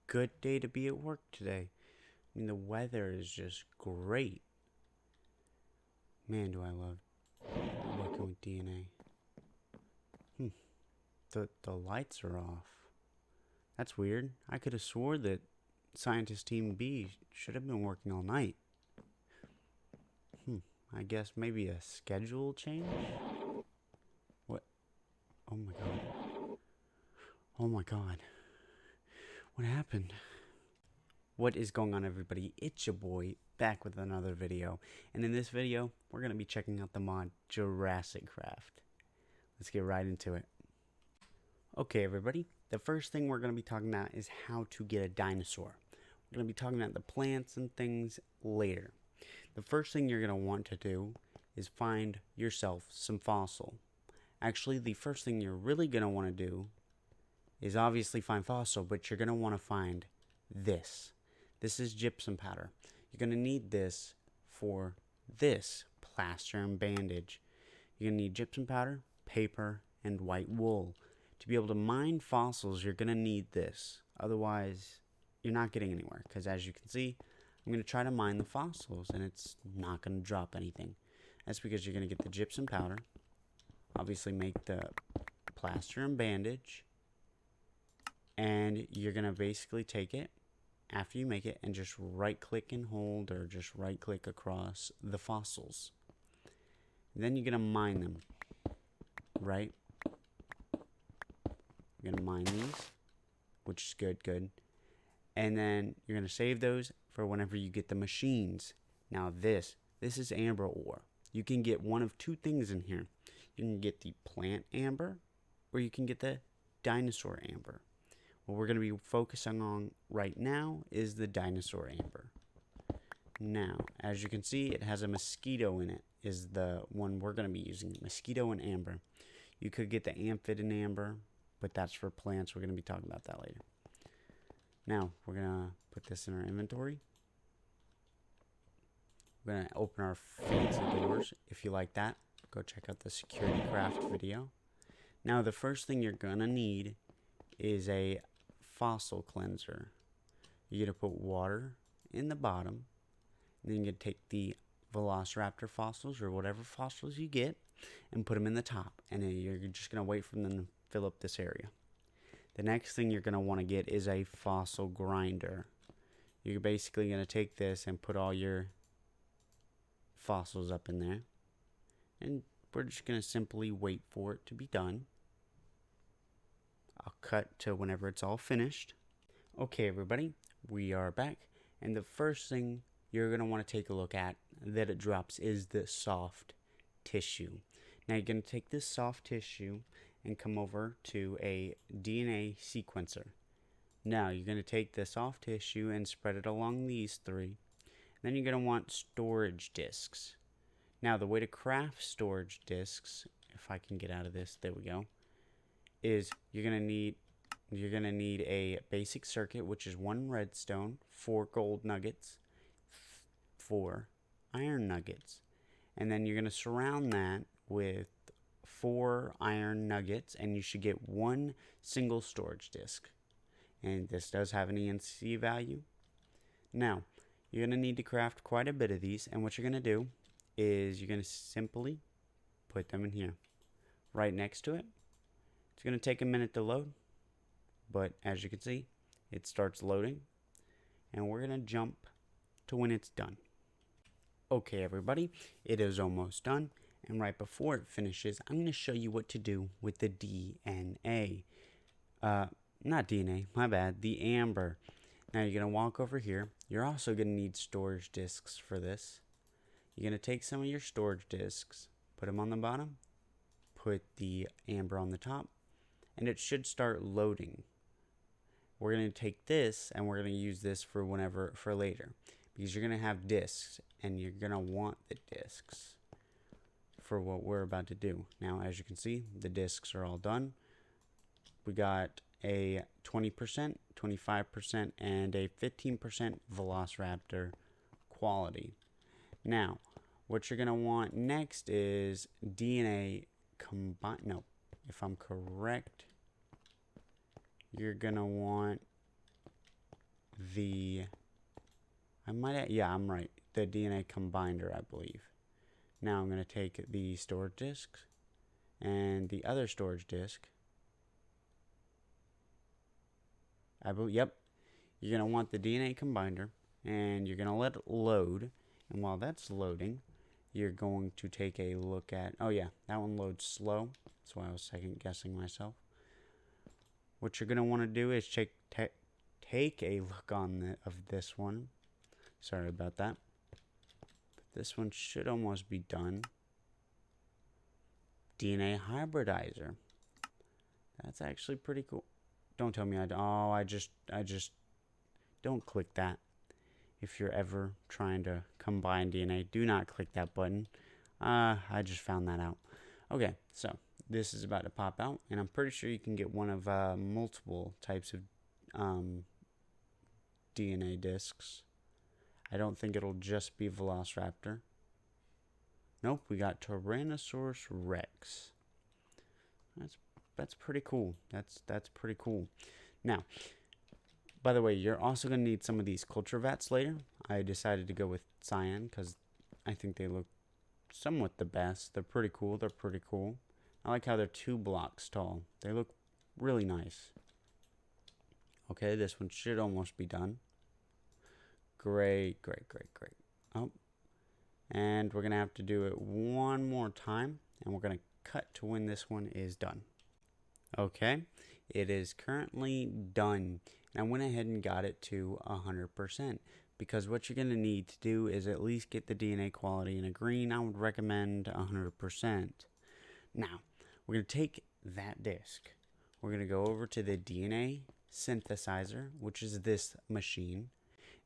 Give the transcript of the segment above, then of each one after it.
good day to be at work today. I mean, the weather is just great. Man, do I love working with DNA. The lights are off. That's weird. I could have swore that Scientist Team B should have been working all night. I guess maybe a schedule change? What? Oh my god. Oh my god. What happened? What is going on, everybody? It's your boy, back with another video. And in this video, we're going to be checking out the mod Jurassic Craft. Let's get right into it. Okay, everybody. The first thing we're going to be talking about is how to get a dinosaur. We're going to be talking about the plants and things later. The first thing you're going to want to do is find yourself some fossil. Actually, the first thing you're really going to want to do is obviously find fossil, but you're going to want to find this. This is gypsum powder. You're going to need this for this plaster and bandage. You're going to need gypsum powder, paper, and white wool. To be able to mine fossils, you're going to need this. Otherwise, you're not getting anywhere. Because as you can see, I'm going to try to mine the fossils, and it's not going to drop anything. That's because you're going to get the gypsum powder. Obviously, make the plaster and bandage. And you're going to basically take it after you make it and just right click and hold, or just right click across the fossils. And then you're going to mine them. Right? You're going to mine these, which is good. And then you're going to save those for whenever you get the machines. Now this is amber ore. You can get one of two things in here. You can get the plant amber, or you can get the dinosaur amber. What we're going to be focusing on right now is the dinosaur amber. Now, as you can see, it has a mosquito in it, is the one we're going to be using. Mosquito and amber. You could get the amphid and amber, but that's for plants. We're going to be talking about that later. Now, we're going to put this in our inventory. We're going to open our fancy doors. If you like that, go check out the security craft video. Now, the first thing you're going to need is a fossil cleanser. You're going to put water in the bottom, and then you're going to take the velociraptor fossils, or whatever fossils you get, and put them in the top, and then you're just going to wait for them to fill up this area. The next thing you're going to want to get is a fossil grinder. You're basically going to take this and put all your fossils up in there, and we're just going to simply wait for it to be done. I'll cut to whenever it's all finished. Okay, everybody, we are back, and the first thing you're going to want to take a look at that it drops is the soft tissue. Now you're going to take this soft tissue and come over to a DNA sequencer. Now you're going to take the soft tissue and spread it along these three. Then you're going to want storage discs. Now the way to craft storage discs, if I can get out of this, there we go, is you're going to need a basic circuit, which is 1 redstone, 4 gold nuggets, 4 iron nuggets. And then you're going to surround that with 4 iron nuggets, and you should get 1 single storage disk. And this does have an ENC value. Now, you're going to need to craft quite a bit of these, and what you're going to do is you're going to simply put them in here, right next to it. It's going to take a minute to load, but as you can see, it starts loading, and we're going to jump to when it's done. Okay, everybody, it is almost done, and right before it finishes, I'm going to show you what to do with the DNA. Not DNA, my bad, the amber. Now you're going to walk over here. You're also going to need storage discs for this. You're going to take some of your storage discs, put them on the bottom, put the amber on the top, and it should start loading. We're going to take this, and we're going to use this for later, because you're going to have discs, and you're going to want the discs for what we're about to do. Now, as you can see, the discs are all done. We got a 20%, 25%, and a 15% velociraptor quality. Now, what you're going to want next is DNA combine. No, if I'm correct, you're going to want the... yeah, I'm right. The DNA combiner, I believe. Now I'm going to take the storage disks and the other storage disk. Yep. You're going to want the DNA combiner, and you're going to let it load. And while that's loading, you're going to take a look at... Oh, yeah, that one loads slow. That's why I was second guessing myself. What you're going to want to do is take a look of this one. Sorry about that. But this one should almost be done. DNA hybridizer. That's actually pretty cool. Don't tell me I just don't click that. If you're ever trying to combine DNA, do not click that button. I just found that out. Okay, so this is about to pop out, and I'm pretty sure you can get one of multiple types of DNA discs. I don't think it'll just be Velociraptor. Nope, we got Tyrannosaurus Rex. That's pretty cool. That's pretty cool. Now, by the way, you're also going to need some of these culture vats later. I decided to go with cyan because I think they look somewhat the best. They're pretty cool. I like how they're 2 blocks tall. They look really nice. Okay, this one should almost be done. Great. Oh, and we're going to have to do it one more time, and we're going to cut to when this one is done. Okay, it is currently done. And I went ahead and got it to 100%, because what you're going to need to do is at least get the DNA quality in a green. I would recommend 100%. Now, we're going to take that disc. We're going to go over to the DNA synthesizer, which is this machine.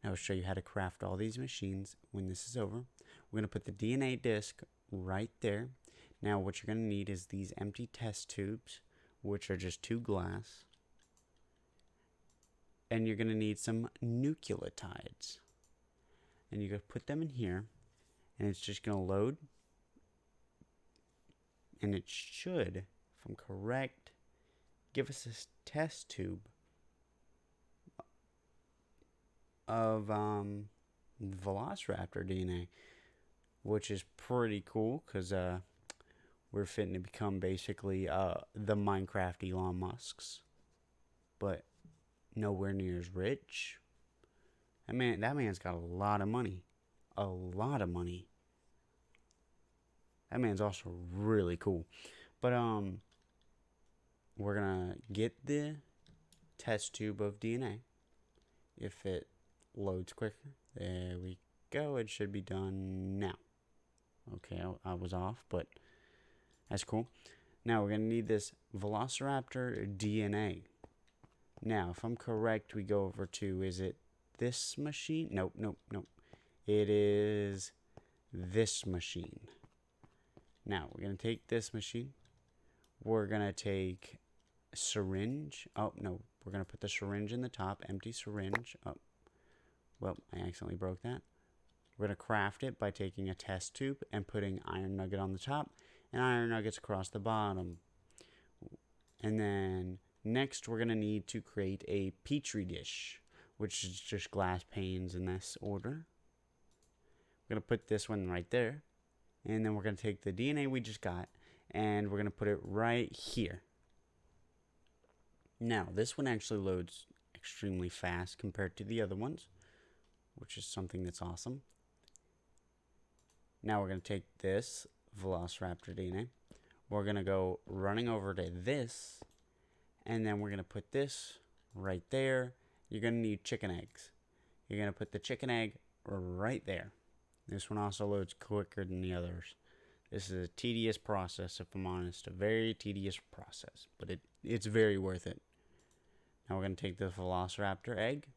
And I'll show you how to craft all these machines when this is over. We're going to put the DNA disc right there. Now, what you're going to need is these empty test tubes, which are just 2 glass. And you're going to need some nucleotides. And you're going to put them in here, and it's just going to load. And it should, if I'm correct, give us a test tube of Velociraptor DNA, which is pretty cool because we're fitting to become basically the Minecraft Elon Musks, but nowhere near as rich. That man's got a lot of money. That man's also really cool. But we're gonna get the test tube of DNA. If it loads quicker, there we go. It should be done now. Okay, I was off, but that's cool. Now we're gonna need this Velociraptor DNA. Now, if I'm correct, we go over to, is it this machine? Nope. It is this machine. Now, we're going to take this machine. We're going to take syringe. Oh, no. We're going to put the syringe in the top. Empty syringe. Oh, well, I accidentally broke that. We're going to craft it by taking a test tube and putting iron nugget on the top and iron nuggets across the bottom. And then next, we're going to need to create a petri dish, which is just glass panes in this order. We're going to put this one right there. And then we're going to take the DNA we just got, and we're going to put it right here. Now, this one actually loads extremely fast compared to the other ones, which is something that's awesome. Now we're going to take this Velociraptor DNA. We're going to go running over to this, and then we're going to put this right there. You're going to need chicken eggs. You're going to put the chicken egg right there. This one also loads quicker than the others. This is a tedious process, if I'm honest. A very tedious process, but it's very worth it. Now we're going to take the Velociraptor egg.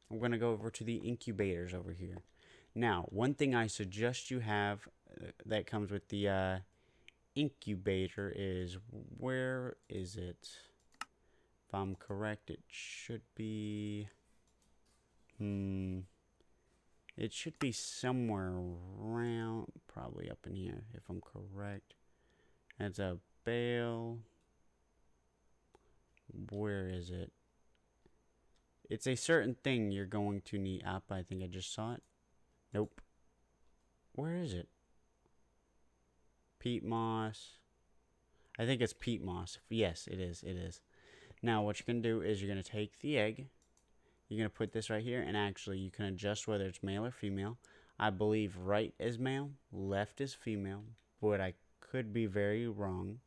We're going to go over to the incubators over here. Now, one thing I suggest you have that comes with the incubator is, where is it? If I'm correct, it should be... It should be somewhere around, probably up in here, if I'm correct. It's a bale. Where is it? It's a certain thing you're going to need up. I think I just saw it. Nope. Where is it? Peat moss. I think it's peat moss. Yes, it is. It is. Now, what you're going to do is you're going to take the egg. You're going to put this right here. And actually, you can adjust whether it's male or female. I believe right is male, left is female. But I could be very wrong.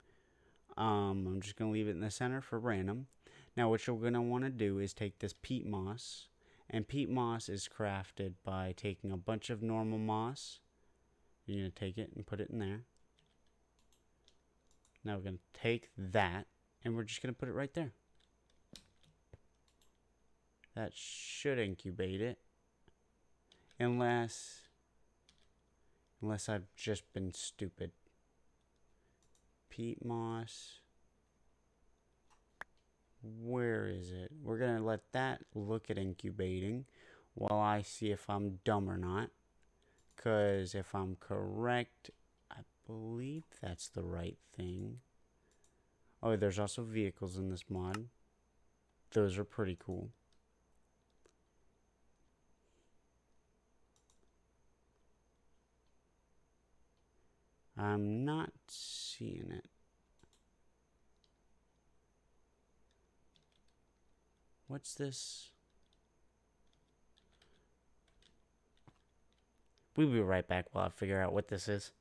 I'm just going to leave it in the center for random. Now, what you're going to want to do is take this peat moss. And peat moss is crafted by taking a bunch of normal moss. You're going to take it and put it in there. Now we're going to take that, and we're just going to put it right there. That should incubate it. Unless I've just been stupid. Peat moss. Where is it? We're going to let that look at incubating while I see if I'm dumb or not. Because if I'm correct, I believe that's the right thing. Oh, there's also vehicles in this mod. Those are pretty cool. I'm not seeing it. What's this? We'll be right back while I figure out what this is.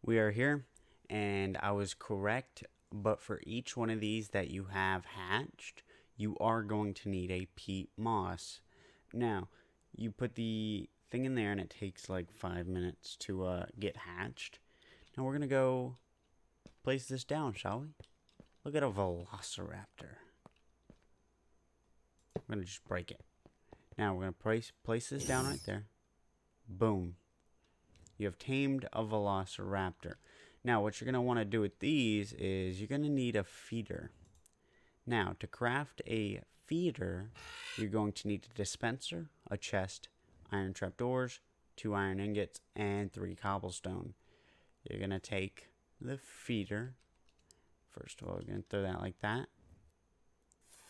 We are here, and I was correct, but for each one of these that you have hatched, you are going to need a peat moss. Now, you put the thing in there, and it takes like 5 minutes to get hatched. Now we're going to go place this down, shall we? Look at a velociraptor. I'm going to just break it. Now we're going to place this down right there. Boom. You have tamed a velociraptor. Now what you're going to want to do with these is you're going to need a feeder. Now to craft a feeder, you're going to need a dispenser, a chest, iron trapdoors, 2 iron ingots, and 3 cobblestone. You're going to take the feeder. First of all, we're going to throw that like that.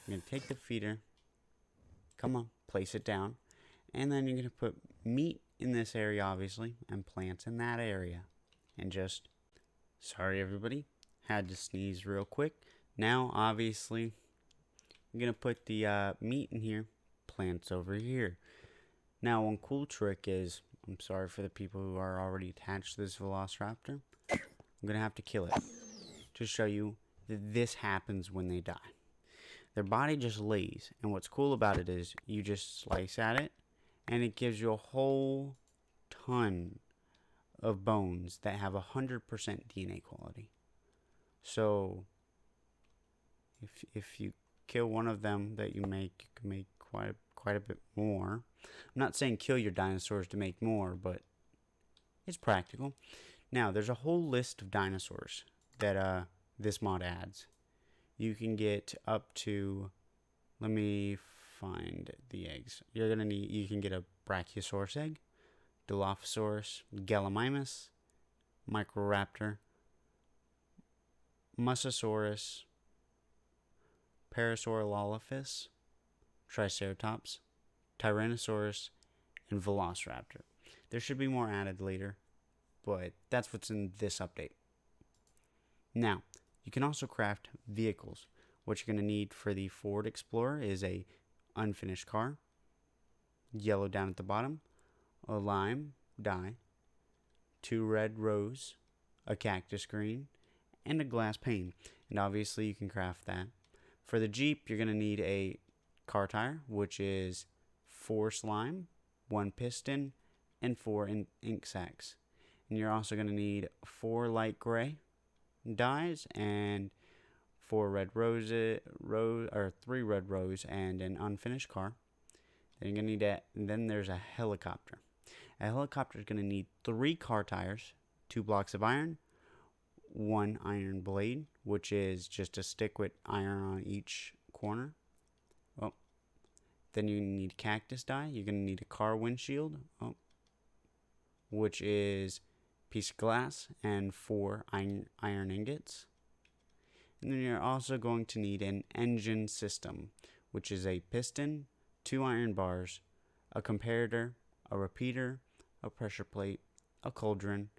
You're going to take the feeder. Come on, place it down. And then you're going to put meat in this area, obviously, and plants in that area. And just, sorry everybody, had to sneeze real quick. Now, obviously, you're going to put the meat in here, plants over here. Now, one cool trick is, I'm sorry for the people who are already attached to this velociraptor. I'm going to have to kill it to show you that this happens when they die. Their body just lays, and what's cool about it is you just slice at it, and it gives you a whole ton of bones that have 100% DNA quality. So, if you kill one of them that you can make quite a bit more. I'm not saying kill your dinosaurs to make more, but it's practical. Now, there's a whole list of dinosaurs that this mod adds. You can get up to, let me find the eggs. You can get a Brachiosaurus egg, Dilophosaurus, Gallimimus, Microraptor, Mosasaurus, Parasaurolophus, Triceratops, Tyrannosaurus, and Velociraptor. There should be more added later, but that's what's in this update. Now, you can also craft vehicles. What you're going to need for the Ford Explorer is a unfinished car, yellow down at the bottom, a lime dye, 2 red rose, a cactus green, and a glass pane. And obviously you can craft that. For the Jeep, you're going to need a car tire, which is 4 slime, 1 piston, and 4 ink sacs. And you're also going to need 4 light gray dyes and 3 red rose and an unfinished car. Then you're going to need that. And then there's a helicopter. A helicopter is going to need 3 car tires, 2 blocks of iron, 1 iron blade, which is just a stick with iron on each corner. Oh. Then you need cactus dye. You're going to need a car windshield, which is a piece of glass and 4 iron ingots. And then you're also going to need an engine system, which is a piston, 2 iron bars, a comparator, a repeater, a pressure plate, a cauldron,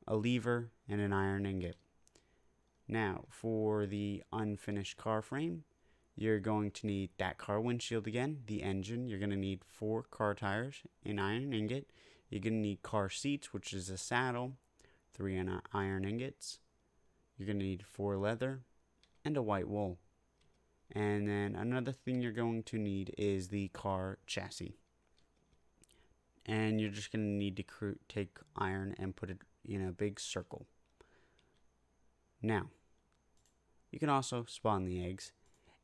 a lever, and an iron ingot. Now, for the unfinished car frame, you're going to need that car windshield again, the engine. You're going to need 4 car tires, an iron ingot. You're going to need car seats, which is a saddle, 3 iron ingots. You're going to need 4 leather and a white wool. And then another thing you're going to need is the car chassis. And you're just going to need to take iron and put it in a big circle. Now, you can also spawn the eggs,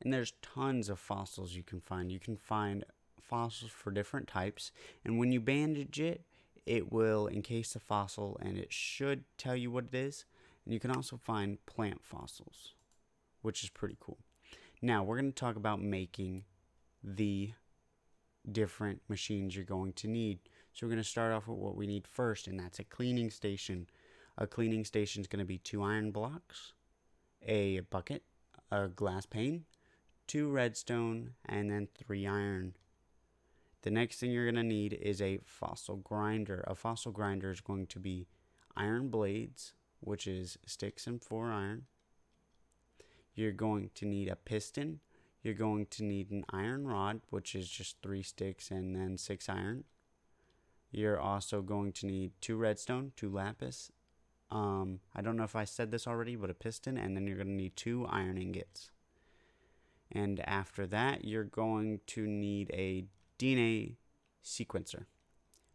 and there's tons of fossils you can find. You can find fossils for different types, and when you bandage it, it will encase the fossil, and it should tell you what it is. And you can also find plant fossils, which is pretty cool. Now, we're going to talk about making the different machines you're going to need. So we're going to start off with what we need first, and that's a cleaning station. A cleaning station is going to be 2 iron blocks, a bucket, a glass pane, 2 redstone, and then 3 iron. The next thing you're going to need is a fossil grinder. A fossil grinder is going to be iron blades, which is sticks and 4 iron. You're going to need a piston. You're going to need an iron rod, which is just 3 sticks and then 6 iron. You're also going to need 2 redstone, 2 lapis. I don't know if I said this already, but a piston, and then you're going to need 2 iron ingots. And after that, you're going to need a DNA sequencer.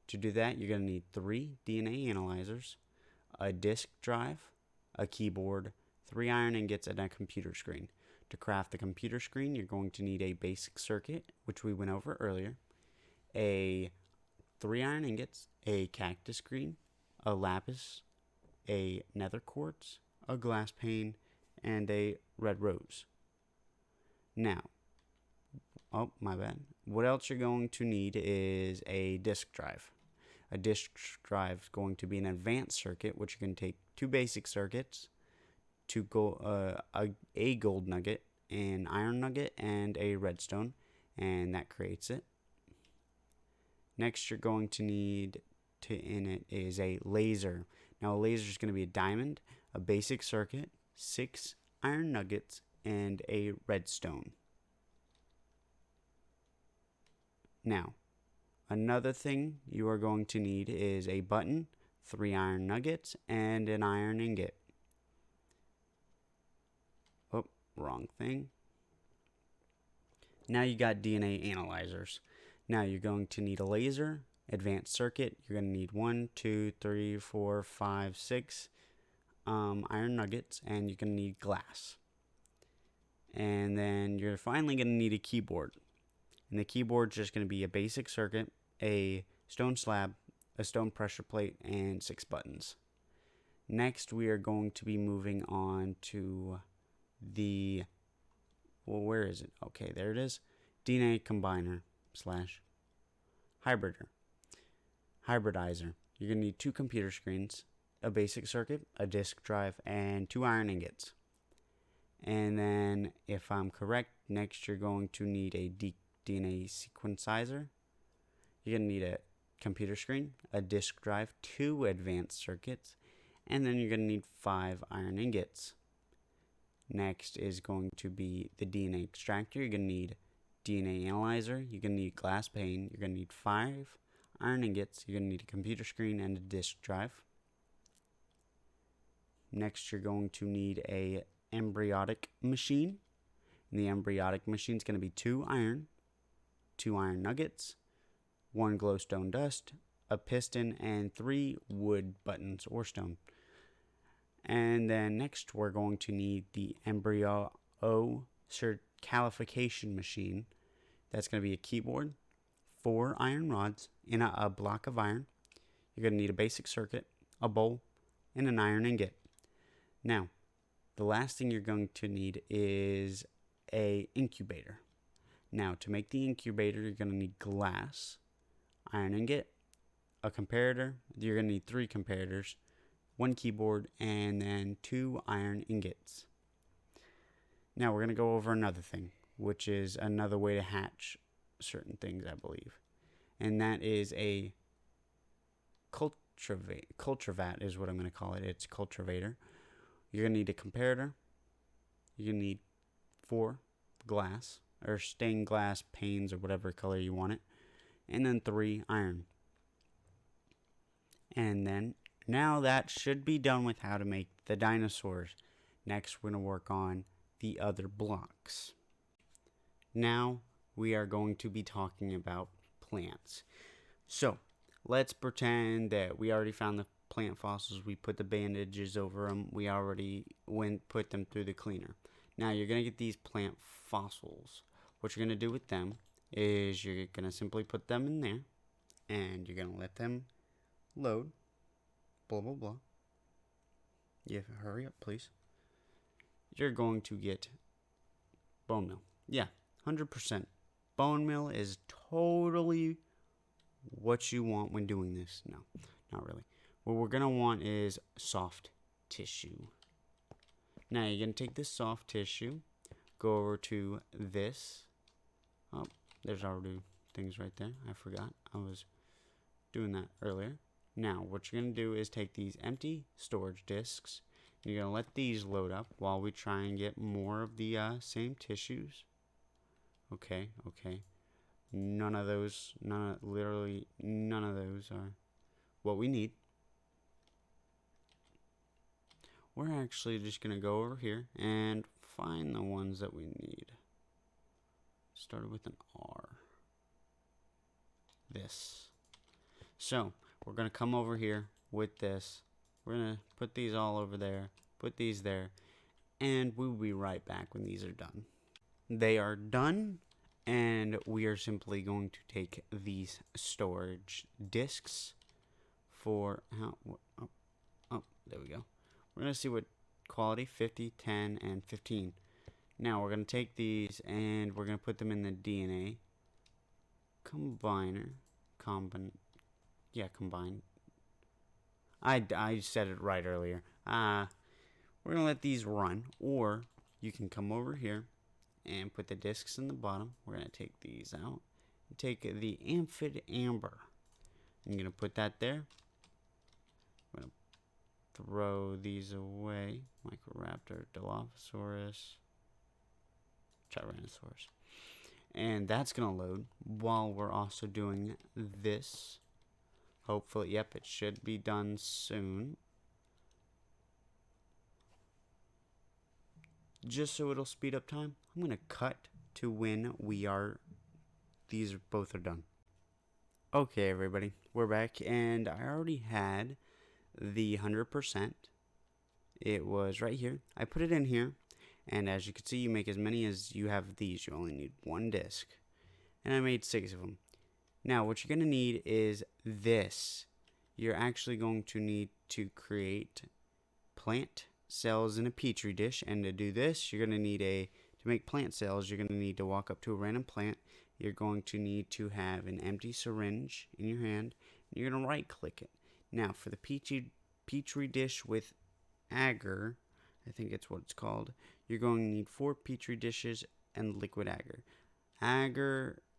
To do that, you're going to need 3 DNA analyzers, a disk drive, a keyboard, 3 iron ingots, and a computer screen. To craft the computer screen, you're going to need a basic circuit, which we went over earlier, a 3 iron ingots, a cactus green, a lapis, a nether quartz, a glass pane, and a red rose. Now, oh, my bad. What else you're going to need is a disk drive. A disk drive is going to be an advanced circuit, which you can take 2 basic circuits, a gold nugget, an iron nugget, and a redstone, and that creates it. Next, you're going to need in it is a laser. Now, a laser is going to be a diamond, a basic circuit, 6 iron nuggets, and a redstone. Now, another thing you are going to need is a button, 3 iron nuggets, and an iron ingot. Oh, wrong thing. Now you got DNA analyzers. Now you're going to need a laser, advanced circuit. You're going to need 1, 2, 3, 4, 5, 6 iron nuggets, and you're going to need glass. And then you're finally going to need a keyboard. And the keyboard's just going to be a basic circuit, a stone slab, a stone pressure plate, and 6 buttons. Next, we are going to be moving on to the, well, where is it? Okay, there it is. DNA combiner / hybridizer. You're going to need 2 computer screens, a basic circuit, a disk drive, and 2 iron ingots. And then, if I'm correct, next you're going to need a DNA sequencer. You're going to need a computer screen, a disk drive, 2 advanced circuits, and then you're going to need 5 iron ingots. Next is going to be the DNA extractor. You're going to need DNA analyzer. You're going to need glass pane. You're going to need 5 iron ingots. You're going to need a computer screen and a disk drive. Next, you're going to need a embryonic machine. And the embryonic machine is going to be 2 iron, 2 iron nuggets, 1 glowstone dust, a piston, and 3 wood buttons or stone. And then next, we're going to need the embryo calification machine. That's going to be a keyboard, 4 iron rods, and a block of iron. You're going to need a basic circuit, a bowl, and an iron ingot. Now, the last thing you're going to need is a incubator. Now, to make the incubator, you're going to need glass, iron ingot, a comparator. You're going to need 3 comparators, 1 keyboard, and then 2 iron ingots. Now, we're going to go over another thing, which is another way to hatch certain things, I believe. And that is a cultivat is what I'm going to call it. It's cultivator. You're going to need a comparator. You're going to need 4 glass or stained glass panes or whatever color you want it. And then 3 iron. And then now that should be done with how to make the dinosaurs. Next, we're going to work on the other blocks. Now we are going to be talking about plants. So let's pretend that we already found the plant fossils. We put the bandages over them. We already put them through the cleaner. Now you're going to get these plant fossils. What you're going to do with them is you're going to simply put them in there. And you're going to let them load. Blah, blah, blah. Yeah, hurry up, please. You're going to get bone meal. Yeah, 100%. Bone meal is totally what you want when doing this. No, not really. What we're going to want is soft tissue. Now, you're going to take this soft tissue, go over to this. Oh, there's already things right there. I forgot. I was doing that earlier. Now, what you're going to do is take these empty storage discs. And you're going to let these load up while we try and get more of the same tissues. Okay. Literally none of those are what we need. We're actually just going to go over here and find the ones that we need. Started with an R. This. So, we're going to come over here with this. We're going to put these all over there, put these there, and we'll be right back when these are done. They are done, and we are simply going to take these storage discs for, there we go. We're going to see what quality, 50, 10, and 15. Now, we're going to take these, and we're going to put them in the DNA combiner. Combine. I said it right earlier. We're going to let these run, or you can come over here and put the discs in the bottom. We're going to take these out. Take the amphid amber. I'm going to put that there. I'm going to throw these away. Microraptor, Dilophosaurus, Tyrannosaurus. And that's going to load while we're also doing this. Hopefully, yep, it should be done soon. Just so it'll speed up time, I'm going to cut to when these both are done. Okay, everybody, we're back, and I already had the 100%. It was right here. I put it in here, and as you can see, you make as many as you have these. You only need 1 disc, and I made 6 of them. Now, what you're going to need is this. You're actually going to need to create plant cells in a petri dish, and to do this, you're going to need to make plant cells, you're going to need to walk up to a random plant. You're going to need to have an empty syringe in your hand, and you're going to right-click it. Now, for the petri dish with agar, I think it's what it's called, you're going to need 4 petri dishes and liquid agar.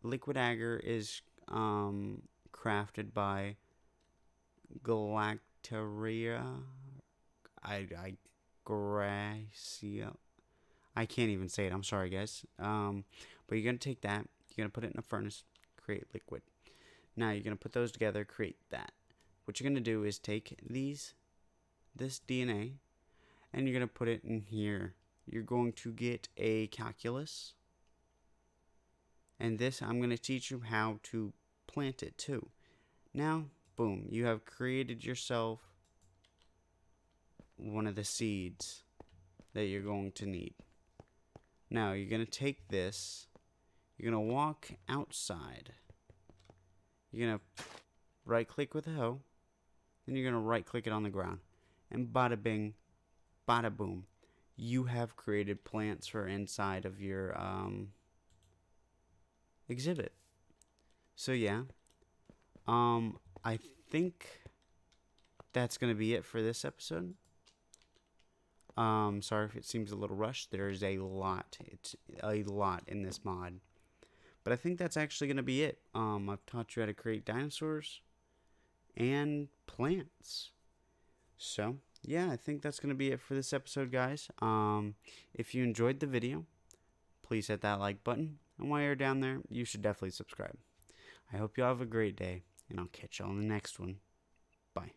Liquid agar is crafted by Galactaria. Gracia. I can't even say it. I'm sorry, guys. But you're going to take that. You're going to put it in a furnace. Create liquid. Now, you're going to put those together. Create that. What you're going to do is take this DNA, and you're going to put it in here. You're going to get a calculus. And this, I'm going to teach you how to plant it too. Now, boom, you have created yourself one of the seeds that you're going to need. Now, you're going to take this, you're going to walk outside. You're going to right-click with a hoe, then you're going to right-click it on the ground. And bada bing, bada boom, you have created plants for inside of your exhibit. So yeah, I think that's gonna be it for this episode. Sorry if it seems a little rushed. There's a lot. It's a lot in this mod, But I think that's actually going to be it. I've taught you how to create dinosaurs and plants. So, yeah, I think that's going to be it for this episode, guys. If you enjoyed the video, please hit that like button. And while you're down there, you should definitely subscribe. I hope you all have a great day, and I'll catch you on the next one. Bye.